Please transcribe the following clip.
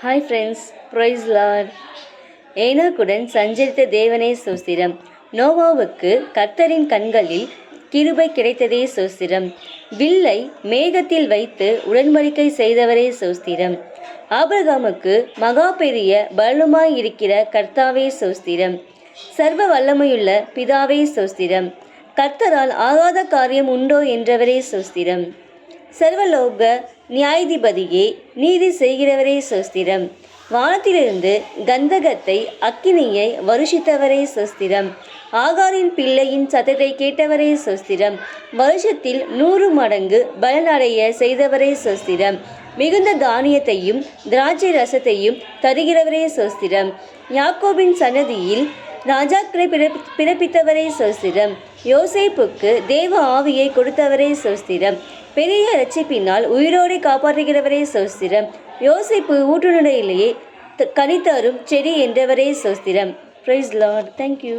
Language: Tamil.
Hi friends, praise Lord. ஏனோக்குடன் சஞ்சரித்த தேவனே சோஸ்திரம். நோவாவுக்கு கர்த்தரின் கண்களில் கிருபை கிடைத்ததே சோஸ்திரம். வில்லை மேகத்தில் வைத்து உடன்படிக்கை செய்தவரே சோஸ்திரம். ஆபிரகாமுக்கு மகா பெரிய பலனுமாயிருக்கிற கர்த்தாவே சோஸ்திரம். சர்வ வல்லமையுள்ள பிதாவே சோஸ்திரம். கர்த்தரால் ஆகாத காரியம் உண்டோ என்றவரே சோஸ்திரம். சர்வலோக நியாயாதிபதியே, நீதி செய்கிறவரே சோஸ்திரம். வானத்திலிருந்து கந்தகத்தை அக்கினியை வருஷித்தவரே சோஸ்திரம். ஆகாரின் பிள்ளையின் சத்தத்தை கேட்டவரே சோஸ்திரம். வருஷத்தில் 100 மடங்கு பலனடைய செய்தவரே சோஸ்திரம். மிகுந்த தானியத்தையும் திராட்சை ரசத்தையும் தருகிறவரே சோஸ்திரம். யாக்கோபின் சன்னதியில் ராஜாக்களை பிறப்பித்தவரே சோஸ்திரம். யோசேப்புக்கு தேவ ஆவியை கொடுத்தவரே சோஸ்திரம். பெரிய இரட்சிப்பினால் உயிரோடு காப்பாற்றுகிறவரே சோஸ்திரம். யோசேப்பு ஊற்றுநடையிலேயே கனித்தரும் செடி என்றவரே சோஸ்திரம். Praise Lord. தேங்க்யூ.